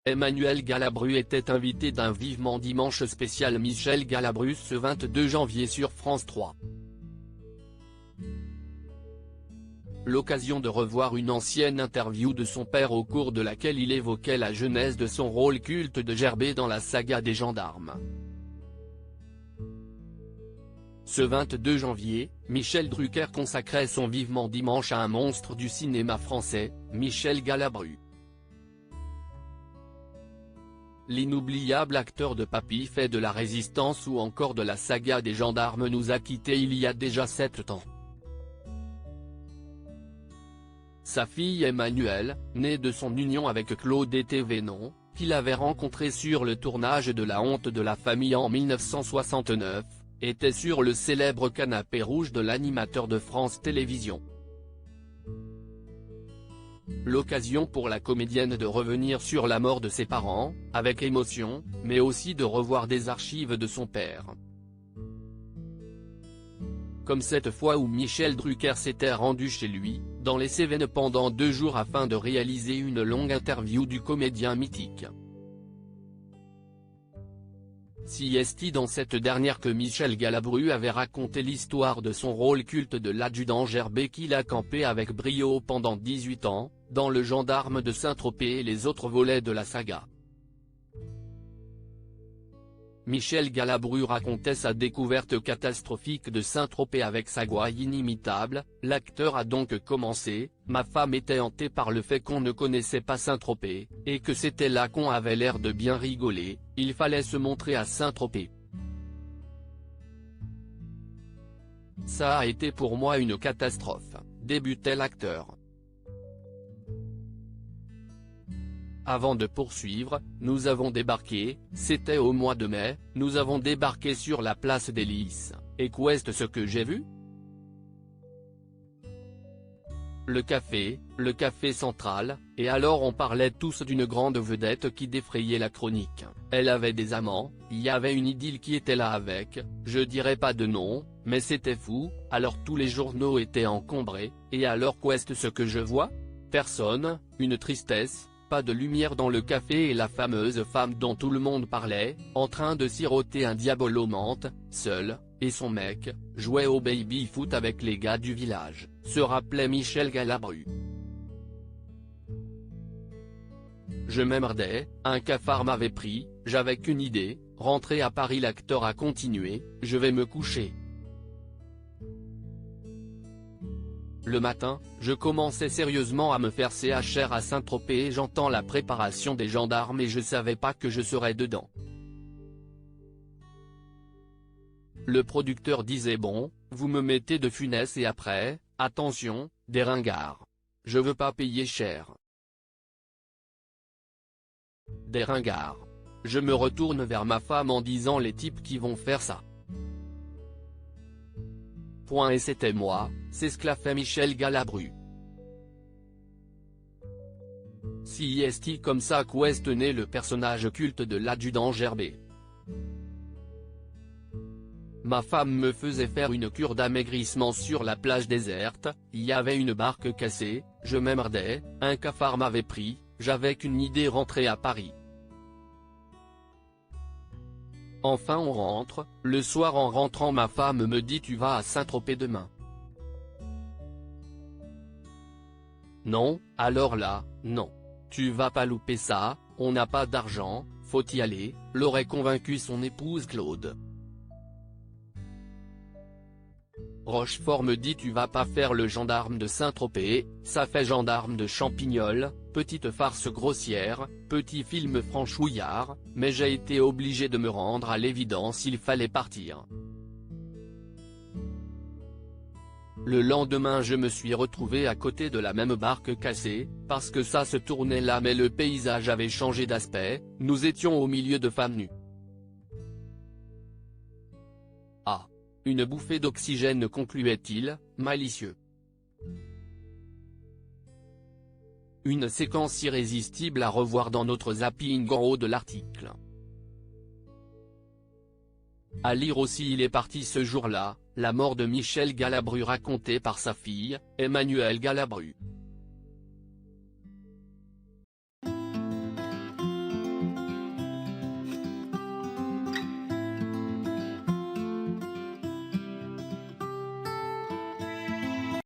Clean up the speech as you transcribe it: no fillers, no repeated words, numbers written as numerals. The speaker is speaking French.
Emmanuel Galabru était invité d'un Vivement Dimanche spécial Michel Galabru ce 22 janvier sur France 3. L'occasion de revoir une ancienne interview de son père au cours de laquelle il évoquait la genèse de son rôle culte de Gerbet dans la saga des gendarmes. Ce 22 janvier, Michel Drucker consacrait son Vivement Dimanche à un monstre du cinéma français, Michel Galabru. L'inoubliable acteur de Papy fait de la Résistance ou encore de la saga des gendarmes nous a quittés il y a déjà 7 ans. Sa fille Emmanuelle, née de son union avec Claude Thévenon, qu'il avait rencontré sur le tournage de La Honte de la famille en 1969, était sur le célèbre canapé rouge de l'animateur de France Télévisions. L'occasion pour la comédienne de revenir sur la mort de ses parents, avec émotion, mais aussi de revoir des archives de son père. Comme cette fois où Michel Drucker s'était rendu chez lui, dans les Cévennes pendant 2 jours afin de réaliser une longue interview du comédien mythique. Si est dans cette dernière que Michel Galabru avait raconté l'histoire de son rôle culte de l'adjudant Gerbet qu'il a campé avec brio pendant 18 ans, dans Le Gendarme de Saint-Tropez et les autres volets de la saga. Michel Galabru racontait sa découverte catastrophique de Saint-Tropez avec sa gouaille inimitable. L'acteur a donc commencé: ma femme était hantée par le fait qu'on ne connaissait pas Saint-Tropez, et que c'était là qu'on avait l'air de bien rigoler, il fallait se montrer à Saint-Tropez. Ça a été pour moi une catastrophe, débutait l'acteur. Avant de poursuivre, nous avons débarqué, c'était au mois de mai, nous avons débarqué sur la place des Lys, et qu'est-ce ce que j'ai vu? Le café central, et alors on parlait tous d'une grande vedette qui défrayait la chronique. Elle avait des amants, il y avait une idylle qui était là avec, je dirais pas de nom, mais c'était fou. Alors tous les journaux étaient encombrés, et alors qu'est-ce ce que je vois? Personne, une tristesse. Pas de lumière dans le café et la fameuse femme dont tout le monde parlait, en train de siroter un diabolo menthe, seule, et son mec, jouait au baby-foot avec les gars du village, se rappelait Michel Galabru. Je m'emmerdais, un cafard m'avait pris, j'avais qu'une idée, rentrer à Paris. L'acteur a continué, je vais me coucher. Le matin, je commençais sérieusement à me faire CHR à Saint-Tropez et j'entends la préparation des gendarmes et je savais pas que je serais dedans. Le producteur disait bon, vous me mettez de Funès et après, attention, des ringards. Je veux pas payer cher. Des ringards. Je me retourne vers ma femme en disant les types qui vont faire ça. Point et c'était moi, s'esclaffait Michel Galabru. Si est comme ça qu'est né le personnage culte de l'adjudant Gerbet. Ma femme me faisait faire une cure d'amaigrissement sur la plage déserte, il y avait une barque cassée, je m'emmerdais, un cafard m'avait pris, j'avais qu'une idée: rentrer à Paris. Enfin on rentre, le soir en rentrant ma femme me dit: tu vas à Saint-Tropez demain? Non, alors là, non. Tu vas pas louper ça, on n'a pas d'argent, faut y aller, l'aurait convaincu son épouse Claude. Rochefort me dit: tu vas pas faire le gendarme de Saint-Tropez, ça fait gendarme de Champignol. Petite farce grossière, petit film franchouillard, mais j'ai été obligé de me rendre à l'évidence, il fallait partir. Le lendemain je me suis retrouvé à côté de la même barque cassée, parce que ça se tournait là mais le paysage avait changé d'aspect, nous étions au milieu de femmes nues. Ah! Une bouffée d'oxygène, concluait-il, malicieux. Une séquence irrésistible à revoir dans notre zapping en haut de l'article. À lire aussi: il est parti ce jour-là, la mort de Michel Galabru racontée par sa fille, Emmanuelle Galabru.